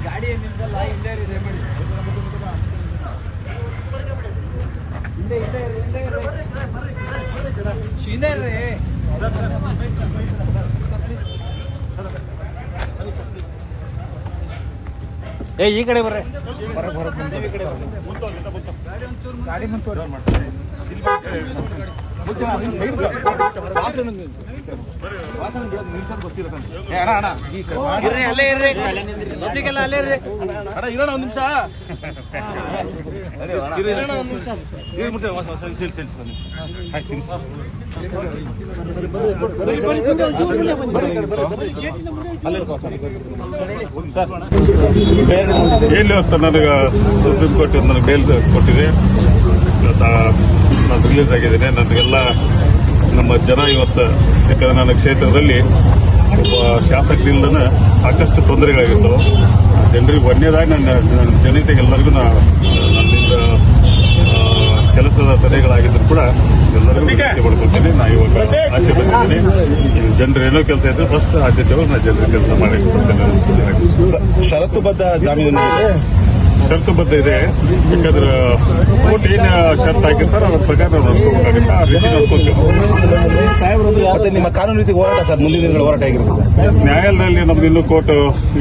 ಗಾಡಿ ನಿಲ್ಸಲ್ಲ ಹಿಂದೆ ದಯಮಾಡಿ ಹಿಂದೆ ರೀ ಏ ಈ ಕಡೆ ಬರ್ರಿ ಗಾಡಿ ಮುಂತೋರಿ ಅಲ್ಲೇ ಇರ್ರಿ ಪಬ್ಲಿಕ್ಕೆಲ್ಲ ಅಲ್ಲೇ ಇರ್ರಿ ಇರೋಣ ಒಂದು ನಿಮಿಷ ಬೇಲ್ ನನಗೆ ಸುಪ್ರೀಂ ಕೋರ್ಟ್ ನನಗೆ ಬೇಲ್ ಕೊಟ್ಟಿದೆ. ನಾನು ರಿಲೀಸ್ ಆಗಿದ್ದೇನೆ. ನನಗೆಲ್ಲ ನಮ್ಮ ಜನ ಇವತ್ತು, ಯಾಕಂದ್ರೆ ನನ್ನ ಕ್ಷೇತ್ರದಲ್ಲಿ ಒಬ್ಬ ಶಾಸಕರಿಂದನ ಸಾಕಷ್ಟು ತೊಂದರೆಗಳಾಗಿದ್ದವು. ಜನರಿಗೆ ಒಂದೇದಾಗಿ ನನ್ನ ಜನತೆಗೆಲ್ಲರಿಗೂ ನನ್ನಿಂದ ಕೆಲಸದ ತಡೆಗಳಾಗಿದ್ರು ಕೂಡ ಎಲ್ಲರಿಗೂ ವಿನಂತಿ ಮಾಡ್ಕೊತೀನಿ. ನಾ ಇವಾಗ ಆಚೆ ಬಂದಿದ್ದೀನಿ. ಜನರು ಏನೋ ಕೆಲಸ ಇದ್ರೆ ಫಸ್ಟ್ ಆದ್ಯತೆಗಳು ನಾನು ಜನರ ಕೆಲಸ ಮಾಡಿ ಕೊಡ್ತೇನೆ. ಷರತ್ತುಬದ್ಧ ಜಾಮೀನು ಷರತ್ತುಬದ್ಧ ಇದೆ. ಯಾಕಂದ್ರೆ ಕೋರ್ಟ್ ಏನು ಷರತ್ತು ಹಾಕಿರ್ತಾರೆ ಅದ್ರ ಪ್ರಕಾರ ನಾವು ನೋಡ್ಕೋಬೇಕಾಗುತ್ತೆ. ಆ ರೀತಿ ನೋಡ್ಕೊತೀವಿ. ಮತ್ತೆ ನಿಮ್ಮ ಕಾನೂನು ರೀತಿ ಹೋರಾಟ ಸರ್ ಮುಂದಿನ ದಿನಗಳ ಹೋರಾಟ ಆಗಿರುತ್ತೆ. ನ್ಯಾಯಾಲಯದಲ್ಲಿ ನಮ್ದು ಇನ್ನೂ ಕೋರ್ಟ್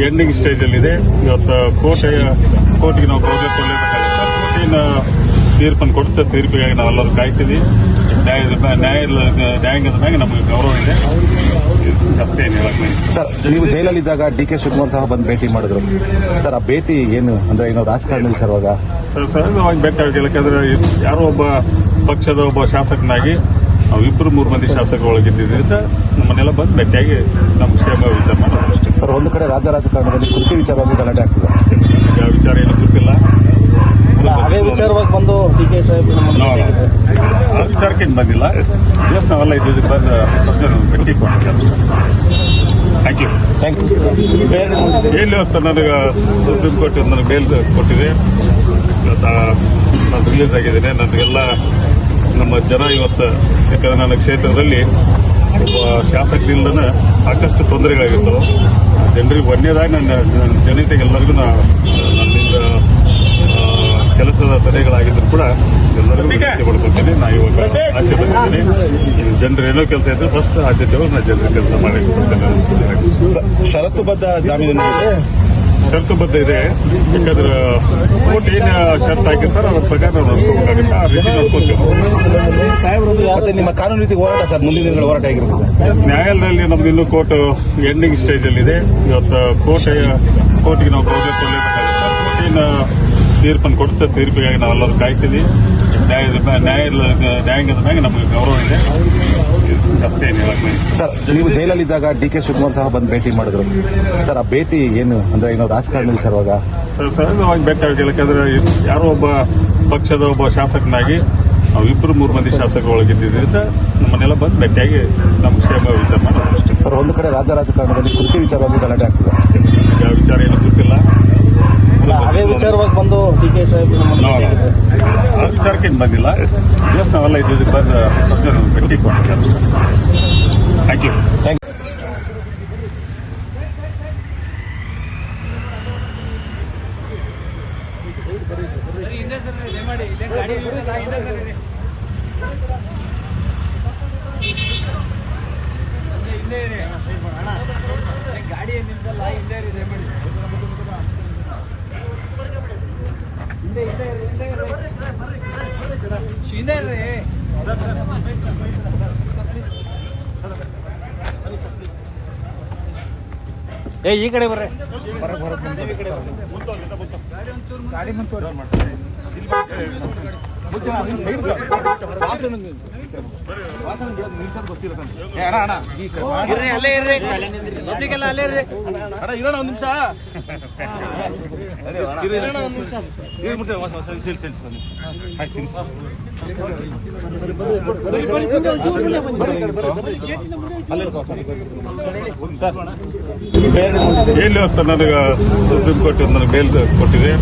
ಎಂಡಿಂಗ್ ಸ್ಟೇಜ್ ಅಲ್ಲಿ ಇದೆ. ಇವತ್ತು ಕೋರ್ಟ್ಗೆ ನಾವು ಗೌರವ ಕೊಡಲೇಬೇಕಾಗುತ್ತೆ. ಕೋರ್ಟಿನ ತೀರ್ಪನ್ನು ಕೊಡುತ್ತೆ. ತೀರ್ಪಿಗಾಗಿ ನಾವೆಲ್ಲರೂ ಕಾಯ್ತೀವಿ. ನ್ಯಾಯಾಂಗದ ಮ್ಯಾಗೆ ನಮಗೆ ಗೌರವ ಇದೆ. ಅಷ್ಟೇ ಏನು ಹೇಳಕ್ಕೆ ಸರ್. ನೀವು ಜೈಲಲ್ಲಿದ್ದಾಗ ಡಿ.ಕೆ. ಶಿವಕುಮಾರ್ ಸಹ ಬಂದು ಭೇಟಿ ಮಾಡಿದ್ರು ಸರ್. ಆ ಭೇಟಿ ಏನು ಅಂದ್ರೆ ಏನೋ ರಾಜಕಾರಣ ವಿಚಾರವಾಗ ಸಹಜವಾಗಿ ಭೇಟಿ ಆಗಿಲ್ಲ. ಯಾಕಂದ್ರೆ ಯಾರೋ ಒಬ್ಬ ಪಕ್ಷದ ಒಬ್ಬ ಶಾಸಕನಾಗಿ ನಾವು 2-3 ಮಂದಿ ಶಾಸಕರು ಒಳಗಿದ್ದರಿಂದ ನಮ್ಮನ್ನೆಲ್ಲ ಬಂದು ಭೇಟಿಯಾಗಿ ನಮ್ಮ ಕ್ಷೇಮ ವಿಚಾರ ಮಾಡೋದು ಅಷ್ಟೇ ಸರ್. ಒಂದು ಕಡೆ ರಾಜಕಾರಣದಲ್ಲಿ ಕುರ್ಚಿ ವಿಚಾರವಾಗಿ ಗಲಾಟೆ ಆಗ್ತದೆ. ಯಾವ ವಿಚಾರ ಏನೂ ಗೊತ್ತಿಲ್ಲ. ಅದೇ ವಿಚಾರವಾಗಿ ಬಂದು ಡಿ.ಕೆ. ಸಾಹೇಬ್ ಆ ವಿಚಾರಕ್ಕೆ ಬಂದಿಲ್ಲ. ಜಸ್ಟ್ ನಾವೆಲ್ಲ ಇದಕ್ಕೆ ಬಂದು ಭೇಟಿ ಕೊಟ್ಟಿಲ್ಲ. Thank you. ಇವತ್ತು ನನಗೆ ಸುಪ್ರೀಂ ಕೋರ್ಟ್ ನನಗೆ ಬೇಲ್ ಕೊಟ್ಟಿದೆ. ನಾನು ರಿಲೀಸ್ ಆಗಿದ್ದೇನೆ. ನನಗೆಲ್ಲ ನಮ್ಮ ಜನ ಇವತ್ತು, ಯಾಕಂದ್ರೆ ನನ್ನ ಕ್ಷೇತ್ರದಲ್ಲಿ ಒಬ್ಬ ಶಾಸಕರಿಂದನ ಸಾಕಷ್ಟು ತೊಂದರೆಗಳಾಗಿದ್ದವು. ಜನರಿಗೆ ಒಂದೇದಾಗಿ ನನ್ನ ಜನತೆಗೆಲ್ಲರಿಗೂ ನನ್ನಿಂದ ಕೆಲಸದ ತಡೆಗಳಾಗಿದ್ರು ಕೂಡ ಎಲ್ಲರಿಗೂ ವಿನಂತಿ ಮಾಡ್ಕೊತೀನಿ. ನಾ ಇವಾಗ ಆಚೆ ಬಂದಿದ್ದೀನಿ. ಜನರು ಏನೋ ಕೆಲಸ ಇದ್ರೆ ಫಸ್ಟ್ ಆದ್ಯತೆಗಳು ನಾನು ಜನರ ಕೆಲಸ ಮಾಡಿ ಕೊಡ್ತೇನೆ. ಷರತ್ತುಬದ್ಧ ಜಾಮೀನು ಷರತ್ತುಬದ್ಧ ಇದೆ. ಯಾಕಂದ್ರೆ ಕೋರ್ಟ್ ಏನು ಷರತ್ತು ಹಾಕಿರ್ತಾರೆ ಅದ್ರ ಪ್ರಕಾರ ನಾವು ನೋಡ್ಕೋಬೇಕಾಗುತ್ತೆ. ಆ ರೀತಿ ನೋಡ್ಕೊತೀವಿ. ಮತ್ತೆ ನಿಮ್ಮ ಕಾನೂನು ರೀತಿ ಹೋರಾಟ ಸರ್ ಮುಂದಿನ ದಿನಗಳ ಹೋರಾಟ ಆಗಿರುತ್ತೆ. ನ್ಯಾಯಾಲಯದಲ್ಲಿ ನಮ್ದು ಇನ್ನೂ ಕೋರ್ಟ್ ಎಂಡಿಂಗ್ ಸ್ಟೇಜ್ ಅಲ್ಲಿ ಇದೆ. ಇವತ್ತು ಕೋರ್ಟ್ಗೆ ನಾವು ಗೌರವ ಕೊಡಲೇಬೇಕಾಗುತ್ತೆ. ಕೋರ್ಟಿನ ತೀರ್ಪನ್ನು ಕೊಡುತ್ತೆ. ತೀರ್ಪಿಗಾಗಿ ನಾವೆಲ್ಲರೂ ಕಾಯ್ತೀವಿ. ನ್ಯಾಯಾಂಗದ ಮ್ಯಾಗೆ ನಮಗೆ ಗೌರವ ಇದೆ. ಅಷ್ಟೇ ಏನು ಹೇಳಕ್ಕೆ ಸರ್. ನೀವು ಜೈಲಲ್ಲಿದ್ದಾಗ ಡಿ.ಕೆ. ಶಿವಕುಮಾರ್ ಸಹ ಬಂದು ಭೇಟಿ ಮಾಡಿದ್ರು ಸರ್. ಆ ಭೇಟಿ ಏನು ಅಂದ್ರೆ ಏನೋ ರಾಜಕಾರಣ ವಿಚಾರವಾಗ ಸಹಜವಾಗಿ ಭೇಟಿ ಆಗಿಲ್ಲ. ಯಾಕಂದ್ರೆ ಯಾರೋ ಒಬ್ಬ ಪಕ್ಷದ ಒಬ್ಬ ಶಾಸಕನಾಗಿ ನಾವು 2-3 ಮಂದಿ ಶಾಸಕರು ಒಳಗಿದ್ದರಿಂದ ನಮ್ಮನ್ನೆಲ್ಲ ಬಂದು ಭೇಟಿಯಾಗಿ ನಮ್ಮ ಕ್ಷೇಮ ವಿಚಾರ ಮಾಡೋದು ಅಷ್ಟೇ ಸರ್. ಒಂದು ಕಡೆ ರಾಜಕಾರಣದಲ್ಲಿ ಕುರ್ಚಿ ವಿಚಾರವಾಗಿ ಗಲಾಟೆ ಆಗ್ತದೆ. ಯಾವ ವಿಚಾರ ಏನೂ ಗೊತ್ತಿಲ್ಲ. ಅದೇ ವಿಚಾರವಾಗಿ ಬಂದು ಡಿ.ಕೆ. ಸಾಹೇಬ್ ಆ ವಿಚಾರಕ್ಕೆ ಬಂದಿಲ್ಲ. ಜಸ್ಟ್ ನಾವೆಲ್ಲ ಇದಕ್ಕೆ ಬಂದು ಭೇಟಿ ಕೊಟ್ಟಿಲ್ಲ. Thank you. ಹಿಂದೆ ಸರ್ ದಯಮಾಡಿ ಗಾಡಿ ನಿಲ್ಸಲ್ಲ ಹಿಂದೆ ಸರ್ ಹಿಂದೆ ಇರಿ ಗಾಡಿ ನಿಲ್ಸಲ್ಲ ಹಿಂದೆ ಇರಿ ದಯಮಾಡಿ ಹಿಂದೆ ಇರ್ರಿ ಏ ಈ ಕಡೆ ಬರ್ರಿ ಗಾಡಿ ಮುಂತೋರಿ ಅಲ್ಲೇ ಇರ್ರಿ ಪಬ್ಲಿಕ್ಕೆಲ್ಲ ಅಲ್ಲೇ ಇರ್ರಿ ಇರೋಣ ಒಂದು ನಿಮಿಷ ಇವತ್ತು ನನಗೆ ಸುಪ್ರೀಂ ಕೋರ್ಟ್ ನನಗೆ ಬೇಲ್ ಕೊಟ್ಟಿದೆ.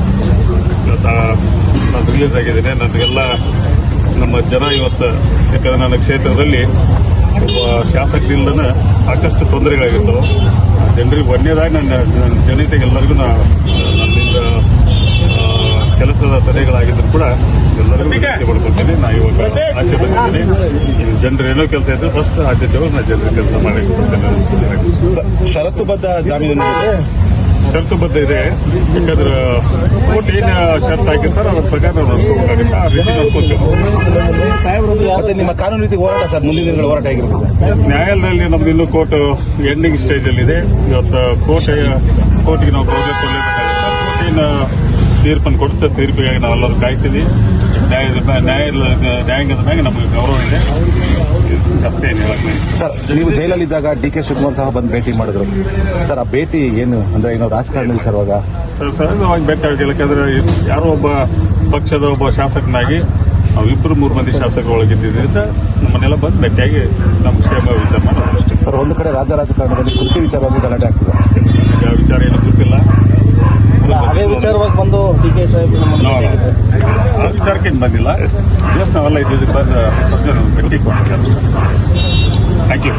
ನಾನು ರಿಲೀಸ್ ಆಗಿದ್ದೇನೆ. ನನಗೆಲ್ಲ ನಮ್ಮ ಜನ ಇವತ್ತು ಯಾಕಂದ್ರೆ ನನ್ನ ಕ್ಷೇತ್ರದಲ್ಲಿ ಒಬ್ಬ ಶಾಸಕರಿಂದನ ಸಾಕಷ್ಟು ತೊಂದರೆಗಳಾಗಿರ್ತವೆ. ಜನರಿಗೆ ಒಂದೇದಾಗಿ ನನ್ನ ಜನತೆಗೆಲ್ಲರಿಗೂ ನನ್ನಿಂದ ಕೆಲಸದ ತಡೆಗಳಾಗಿದ್ರು ಕೂಡ ಎಲ್ಲರಿಗೂ ವಿನಂತಿ ಮಾಡ್ಕೊತೀನಿ. ನಾ ಇವಾಗ ಆಚೆ ಬಂದಿದ್ದೀನಿ. ಜನರು ಏನೋ ಕೆಲಸ ಇದ್ರೆ ಫಸ್ಟ್ ಆದ್ಯತೆಗಳು ನಾನು ಜನರ ಕೆಲಸ ಮಾಡಿ ಕೊಡ್ತೇನೆ. ಷರತ್ತುಬದ್ಧ ಜಾಮೀನು ಷರತ್ತುಬದ್ಧ ಇದೆ. ಯಾಕಂದ್ರೆ ಕೋರ್ಟ್ ಏನು ಷರತ್ತು ಹಾಕಿರ್ತಾರೆ ಅದ್ರ ಪ್ರಕಾರ ನಾವು ನಡ್ಕೋಬೇಕಾಗುತ್ತೆ. ಆ ರೀತಿ ನಡ್ಕೋತೇವೆ. ಮತ್ತೆ ನಿಮ್ಮ ಕಾನೂನು ರೀತಿ ಹೋರಾಟ ಸರ್ ಮುಂದಿನ ದಿನಗಳ ಹೋರಾಟ ಆಗಿರ್ತದೆ. ನ್ಯಾಯಾಲಯದಲ್ಲಿ ನಮ್ದು ಇನ್ನೂ ಕೋರ್ಟ್ ಎಂಡಿಂಗ್ ಸ್ಟೇಜ್ ಅಲ್ಲಿ ಇದೆ. ಇವತ್ತು ಕೋರ್ಟ್ಗೆ ನಾವು ಗೌರವ ಕೊಡಲೇಬೇಕಾಗುತ್ತೆ. ಕೋರ್ಟ್ ಏನು ತೀರ್ಪನ್ನು ಕೊಡುತ್ತೆ, ತೀರ್ಪಿಗಾಗಿ ನಾವೆಲ್ಲರೂ ಕಾಯ್ತೀವಿ. ನ್ಯಾಯಾಂಗದ ಮ್ಯಾಗೆ ನಮಗೆ ಗೌರವ ಇದೆ. ಅಷ್ಟೇ ಏನು ಹೇಳಕ್ಕೆ. ಸರ್, ನೀವು ಜೈಲಲ್ಲಿದ್ದಾಗ ಡಿ.ಕೆ. ಶಿವಕುಮಾರ್ ಸಹ ಬಂದು ಭೇಟಿ ಮಾಡಿದ್ರು ಸರ್. ಆ ಭೇಟಿ ಏನು ಅಂದ್ರೆ ಏನೋ ರಾಜಕಾರಣದಲ್ಲಿ ಸರ್ ಅವಾಗ ಸಹಜವಾಗಿ ಭೇಟಿ ಆಗಿಲ್ಲ. ಯಾಕಂದ್ರೆ ಯಾರೋ ಒಬ್ಬ ಪಕ್ಷದ ಒಬ್ಬ ಶಾಸಕನಾಗಿ ನಾವು 2-3 ಮಂದಿ ಶಾಸಕರು ಒಳಗಿದ್ದರಿಂದ ನಮ್ಮನ್ನೆಲ್ಲ ಬಂದು ಭೇಟಿಯಾಗಿ ನಮ್ಮ ಕ್ಷೇಮ ವಿಚಾರ ಮಾಡೋದು ಅಷ್ಟೇ. ಸರ್, ಒಂದು ಕಡೆ ರಾಜಕಾರಣದಲ್ಲಿ ಕುರ್ಚಿ ವಿಚಾರವಾಗಿ ಗಲಾಟೆ ಆಗ್ತದೆ. ಯಾವ ವಿಚಾರ ಏನೂ ಗೊತ್ತಿಲ್ಲ. ಅದೇ ವಿಚಾರವಾಗಿ ಬಂದು ಡಿ.ಕೆ. ಸಾಹೇಬ್ ಆ ವಿಚಾರಕ್ಕೆ ಏನು ಬಂದಿಲ್ಲ. ಜಸ್ಟ್ ನಾವೆಲ್ಲ ಇದ್ದಿದ್ದಕ್ಕೆ ಬಂದು ಭೇಟಿ ಕೊಟ್ಟಿದ್ದಾರೆ. Thank you.